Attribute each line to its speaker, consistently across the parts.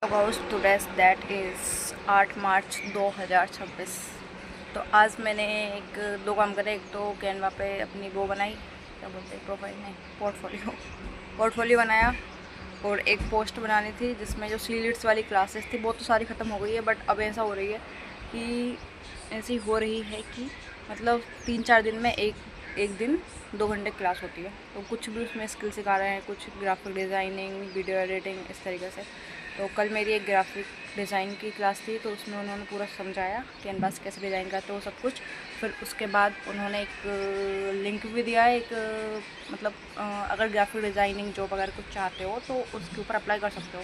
Speaker 1: About today's that is 8 मार्च 2026। तो आज मैंने दो काम करे। एक तो कैनवा पे अपनी वो बनाई, क्या बोलते हैं, प्रोफाइल नहीं, पोर्टफोलियो बनाया। और एक पोस्ट बनानी थी जिसमें जो सीलिट्स वाली क्लासेस थी वो तो सारी ख़त्म हो गई है, बट अब ऐसा हो रही है कि ऐसी हो रही है कि मतलब 3-4 दिन में एक दिन 2 घंटे क्लास होती है। तो कुछ भी उसमें स्किल सिखा रहे हैं, कुछ ग्राफिक डिज़ाइनिंग, वीडियो एडिटिंग, इस तरीके से। तो कल मेरी एक ग्राफिक डिज़ाइन की क्लास थी, तो उसमें उन्होंने पूरा समझाया कैनवास कैसे डिज़ाइन करते हो, सब कुछ। फिर उसके बाद उन्होंने एक लिंक भी दिया है, मतलब अगर ग्राफिक डिज़ाइनिंग जॉब अगर कुछ चाहते हो तो उसके ऊपर अप्लाई कर सकते हो।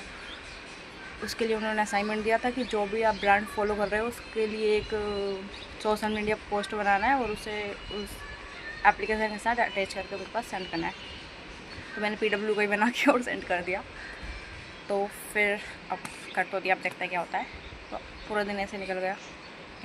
Speaker 1: उसके लिए उन्होंने असाइनमेंट दिया था कि जो भी आप ब्रांड फॉलो कर रहे हो उसके लिए एक सोशल मीडिया पोस्ट बनाना है और उसे उस एप्लीकेशन के साथ अटैच करके उनके पास सेंड करना है। तो मैंने PW को ही बना के और सेंड कर दिया। तो फिर अब कर तो दिया, अब देखते हैं क्या होता है। तो पूरा दिन ऐसे निकल गया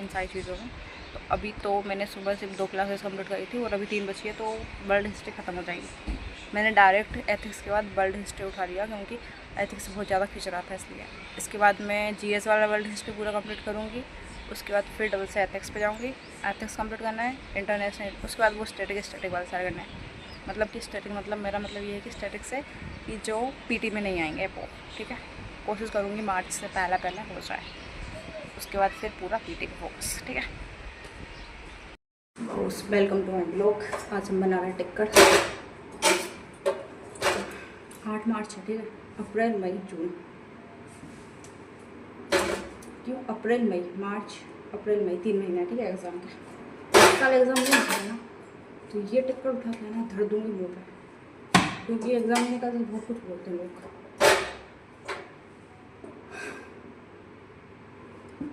Speaker 1: इन सारी चीज़ों में। तो अभी तो मैंने सुबह सिर्फ 2 क्लासेस कंप्लीट करी थी और अभी 3 बची है, तो वर्ल्ड हिस्ट्री ख़त्म हो जाएगी। मैंने डायरेक्ट एथिक्स के बाद वर्ल्ड हिस्ट्री उठा लिया क्योंकि एथिक्स बहुत ज़्यादा खिंच रहा था, इसलिए। इसके बाद मैं GS वाला वर्ल्ड हिस्ट्री पूरा कंप्लीट करूँगी। उसके बाद फिर डबल से एथिक्स पे जाऊँगी। एथिक्स कंप्लीट करना है, इंटरनेशनल। उसके बाद वो स्टैटिक वाले सारे करना है। मतलब कि स्टैटिक मतलब मेरा मतलब ये है कि स्टैटिक से कि जो PT में नहीं आएंगे वो, ठीक है। कोशिश करूँगी मार्च से पहले हो जाए। उसके बाद फिर पूरा PT पे फोकस, ठीक है। Welcome to my blog. आज हम बना रहे हैं टिक्कर। 8 मार्च है, ठीक है। अप्रैल, मई, जून, क्यों अप्रैल, मई, मार्च, अप्रैल, मई 3 महीने, ठीक है एग्ज़ाम के। कल एग्ज़ाम नहीं होता है ना, तो ये टिक्कर उठा के ना धर दूँगी मुँह पे, क्योंकि एग्ज़ाम में कल बहुत कुछ बोलते हैं लोग।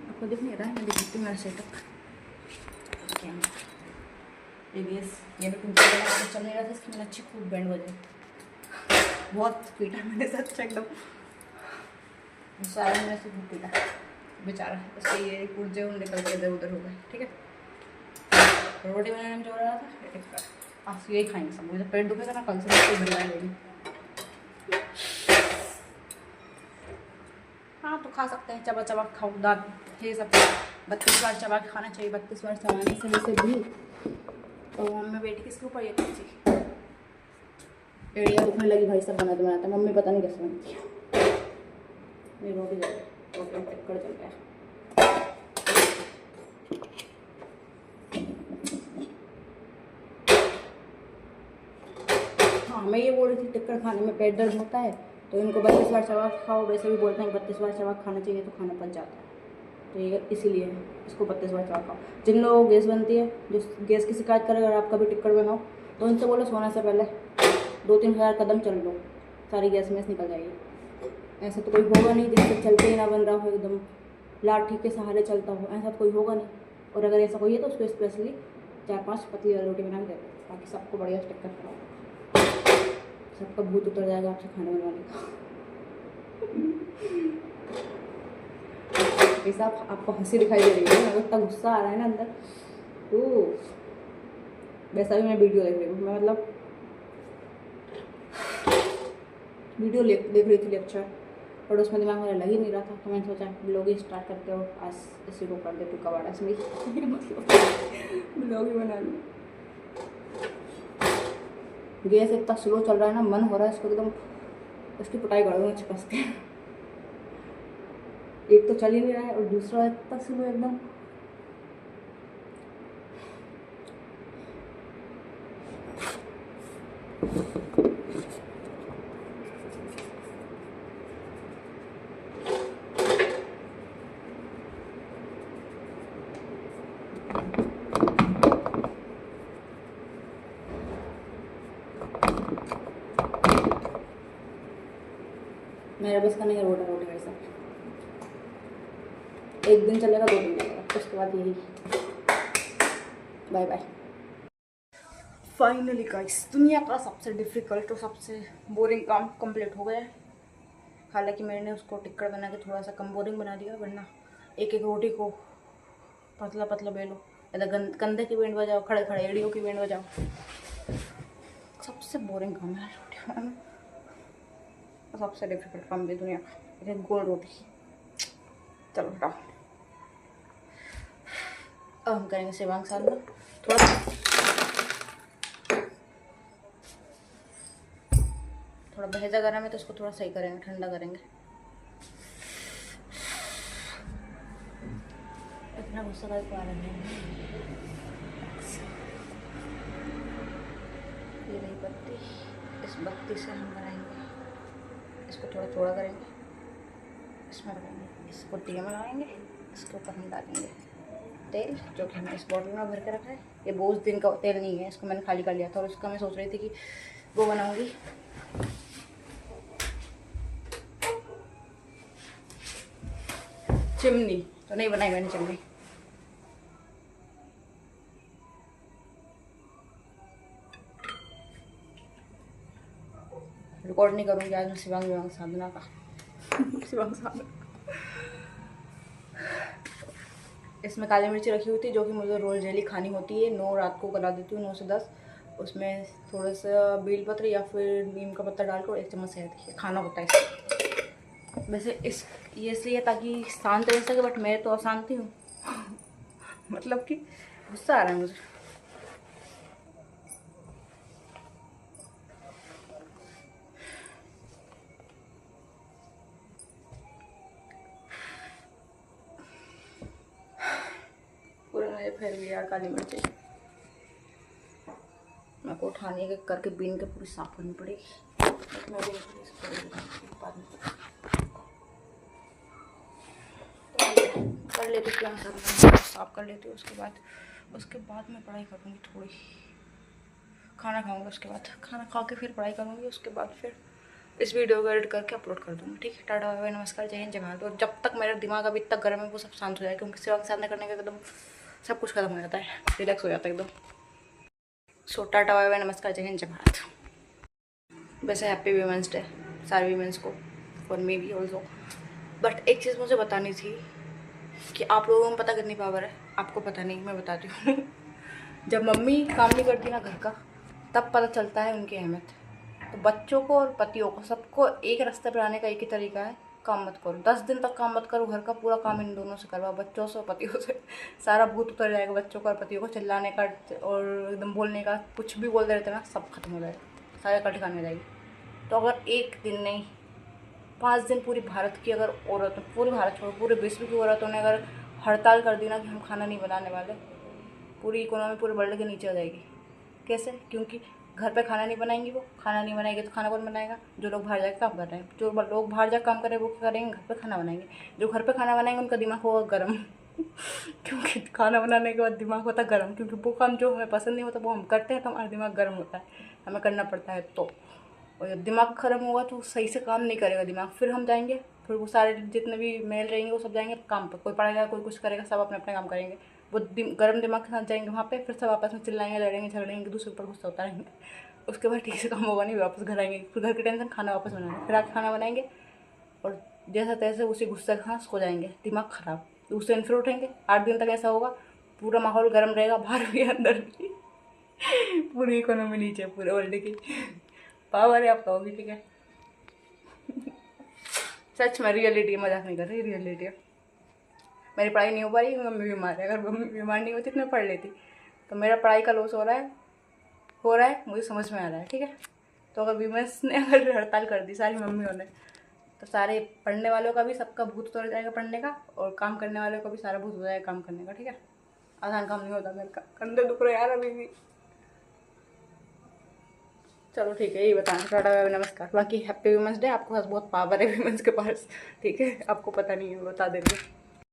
Speaker 1: आपको दिख नहीं रहा है, मैं दिखाती हूँ मेरा सेटअप। ABS ये भी टूट गया, चल नहीं रहा था, इसकी मैंने अच्छी खूब बैंड बजे, बहुत पीटा मैंने सच एकदम सारा मैंने से खूब पीटा बेचारा। उसके ये पुर्जे निकल के इधर उधर हो गए, ठीक है। रोटी बनाने में जो रहा था, आज यही खाएंगे सब। मुझे पेट दुखेगा ना, कल से मैं बनवा लेंगे। हाँ तो खा सकते हैं, चबा चबा खाओ, दांत ये सब 32 बार चबा के खाना चाहिए। 32 बार चबाने से वैसे भी। तो मम्मी बेटी किसके ऊपर ये थी, एड़िया दुखने लगी भाई, सब बनाते बनाते। मम्मी पता नहीं कैसे बनती है। मेरी रोटी टिक्कर चल गया। हाँ मैं ये बोल रही थी, टिक्कर खाने में पेट दर्द होता है तो इनको 32 बार चबा खाओ। वैसे भी बोलते हैं 32 बार चबा खाना चाहिए तो खाना पच जाता है, तो ये इसीलिए इसको 32 बार चबा खाओ। जिन लोगों को गैस बनती है, जो गैस की शिकायत करे, अगर आप कभी टिक्कर बनाओ तो उनसे बोलो सोने से पहले 2-3 हज़ार कदम चल लो, सारी गैस में निकल जाएगी। ऐसा तो कोई होगा नहीं जिससे चलते ही ना बन रहा हो, एकदम लाठी के सहारे चलता हो, ऐसा तो कोई होगा नहीं। और अगर ऐसा कोई है तो उसको स्पेशली 4-5 पतली वाली रोटी बना के दे दो, ताकि सबको बढ़िया टिक्कर खिलाओ, सबका भूत उतर जाएगा आपसे खाना बनवाने का। ऐसा आपको हंसी दिखाई दे रही है, अगर इतना गुस्सा आ रहा है ना अंदर, तो वैसा भी मैं वीडियो देख रही हूँ। मैं मतलब वीडियो देख रही थी लेक्चर, और उसमें दिमाग मेरा लग ही नहीं रहा था। तो मैंने सोचा ब्लॉग ही स्टार्ट करते हो, आज इसी को कर दे तू कबाड़ा इसमें मतलब ब्लॉग ही बना लूँ। गैस इतना स्लो चल रहा है ना, मन हो रहा है इसको एकदम उसकी पिटाई कर दूँ चिपस के। एक तो चल ही नहीं रहा है और दूसरा इतना स्लो एकदम। मेरा बस का नहीं है रोटी मेरे साथ। एक दिन चलेगा, 2 दिन चलेगा, उसके बाद यही बाय बाय। फाइनली गाइस, दुनिया का सबसे डिफ़िकल्ट और सबसे बोरिंग काम कंप्लीट हो गया। हालांकि मैंने उसको टिक्कर बना के थोड़ा सा कम बोरिंग बना दिया, वरना एक एक रोटी को पतला पतला बेलो, इधर कंधे की बैंड बजाओ, खड़े खड़े एड़ियों की बैंड बजाओ। सबसे बोरिंग काम है रोटी बनाना, सबसे डिफिकल्ट काम भी दुनिया का। एक गोल रोटी। चलो हटाओ। अब हम करेंगे सेवांग साधना। थोड़ा भैजा गरम है तो इसको थोड़ा सही करेंगे, ठंडा करेंगे। इतना गुस्सा का पा रहे हैं। ये रही बत्ती, इस बत्ती से हम बनाएंगे। इसको थोड़ा चौड़ा करेंगे, इसमें लगाएंगे, इसको दिए में लगाएंगे। इसके ऊपर हम डालेंगे तेल, जो कि हमने इस बॉटल में भर के रखा है। ये बहुत दिन का तेल नहीं है, इसको मैंने खाली कर लिया था और उसका मैं सोच रही थी कि वो बनाऊंगी। चिमनी तो नहीं बनाई मैंने चिमनी। रिकॉर्ड नहीं करूँगी आज मैं शिवांग साधना का। शिवांग साधना। इसमें काली मिर्ची रखी हुई थी, जो कि मुझे रोज़ डेली खानी होती है। 9 रात को गला देती हूँ, 9 से 10। उसमें थोड़ा सा बेल पत्र या फिर नीम का पत्ता डालकर 1 चम्मच शहद खाना होता है। वैसे ये इसलिए ताकि शांत रह सके, बट मैं तो अशांति हूँ। मतलब कि गुस्सा आ रहा है मुझे। पूरा मेरे फैल गया काली मिर्ची। मेरे को उठाने के करके बीन के पूरी साफ करनी पड़ेगी। मैं भी कर लेती हूँ, साफ कर लेती हूँ। उसके बाद मैं पढ़ाई करूँगी थोड़ी। खाना खाऊंगी, उसके बाद खाना खा के फिर पढ़ाई करूँगी। उसके बाद फिर इस वीडियो को एडिट करके अपलोड कर दूँगी। ठीक है, टाटा बाय बाय, नमस्कार, जय हिंद, जय भारत। और जब तक मेरा दिमाग अभी तक गर्म है वो सब शांत हो जाए, क्योंकि सेवा के सामने करने का एकदम सब कुछ खत्म हो जाता है, रिलैक्स हो जाता है एकदम। सो टाटा बाय बाय, नमस्कार, जय हिंद, जय भारत। वैसे हैप्पी वीमेंस डे सारे वीमेंस को, फॉर मी भी ऑल्सो। बट एक चीज़ मुझे बतानी थी कि आप लोगों को पता कितनी पावर है। आपको पता नहीं, मैं बताती हूँ। जब मम्मी काम नहीं करती ना घर का, तब पता चलता है उनकी अहमियत। तो बच्चों को और पतियों को, सबको एक रास्ते पर आने का एक ही तरीका है, काम मत करो। 10 दिन तक काम मत करो, घर का पूरा काम इन दोनों से करवाओ, बच्चों से और पतियों से। सारा भूत उतर जाएगा बच्चों का और पतियों को। चिल्लाने का और एकदम बोलने का, कुछ भी बोलते रहते ना, सब खत्म हो जाएगा, सारे कट खाने जाएगी। तो अगर एक दिन नहीं 5 दिन पूरी भारत की अगर औरतों, पूरे भारत छोड़ो पूरे विश्व की औरतों ने अगर हड़ताल कर दी ना कि हम खाना नहीं बनाने वाले, पूरी इकोनॉमी पूरे वर्ल्ड के नीचे आ जाएगी। कैसे? क्योंकि घर पे खाना नहीं बनाएंगी, वो खाना नहीं बनाएंगे तो खाना कौन बनाएगा? जो लोग बाहर जाकर काम कर रहे हैं। जो लोग बाहर जाकर काम कर रहे हैं वो क्या करेंगे? घर पे खाना बनाएंगे। जो घर पे खाना बनाएंगे उनका दिमाग होगा गर्म। क्योंकि खाना बनाने के बाद दिमाग होता है गर्म, क्योंकि वो काम जो हमें पसंद नहीं होता वो हम करते हैं तो हमारा दिमाग गर्म होता है, हमें करना पड़ता है। तो और जब दिमाग गर्म होगा तो सही से काम नहीं करेगा दिमाग। फिर हम जाएंगे, फिर वो सारे जितने भी मेल रहेंगे वो सब जाएंगे काम पर, कोई पढ़ाएगा कोई कुछ करेगा, सब अपने अपने काम करेंगे। वो गर्म दिमाग के साथ जाएंगे वहाँ पे, फिर सब आपस में चिल्लाएंगे, लड़ेंगे, झगड़ेंगे, एक दूसरे के ऊपर गुस्सा होता रहेंगे। उसके बाद ठीक से काम होगा नहीं, वापस घर आएंगे, फिर घर की टेंशन, खाना वापस बनाएंगे, फिर आके खाना बनाएंगे और जैसा तैसे उसी गुस्से के साथ सो जाएंगे, दिमाग ख़राब। दूसरे दिन फिर उठेंगे, 8 दिन तक ऐसा होगा, पूरा माहौल गर्म रहेगा, बाहर भी अंदर भी। पूरी इकोनॉमी नीचे, पूरे वर्ल्ड की पावर है आप कहोगे, ठीक है। सच में रियलिटी, मजाक नहीं कर रही, रियलिटी है। मेरी पढ़ाई नहीं हो पा रही, मम्मी बीमार है। अगर मम्मी बीमार नहीं होती तो मैं पढ़ लेती। तो मेरा पढ़ाई का लॉस हो रहा है, मुझे समझ में आ रहा है, ठीक है। तो अगर वीमेंस ने अगर हड़ताल कर दी सारी मम्मियों ने, तो सारे पढ़ने वालों का भी सबका भूत उतर जाएगा पढ़ने का, और काम करने वालों का भी सारा भूत हो जाएगा काम करने का, ठीक है। आसान काम नहीं होता मेरे का, कंधे दुख रहे यार अभी भी। चलो ठीक है, यही बताना, टाटा बाय बाय, नमस्कार। बाकी हैप्पी वीमेंस डे। आपके पास बहुत पावर है वीमेंस के पास, ठीक है, आपको पता नहीं है, बता देंगे।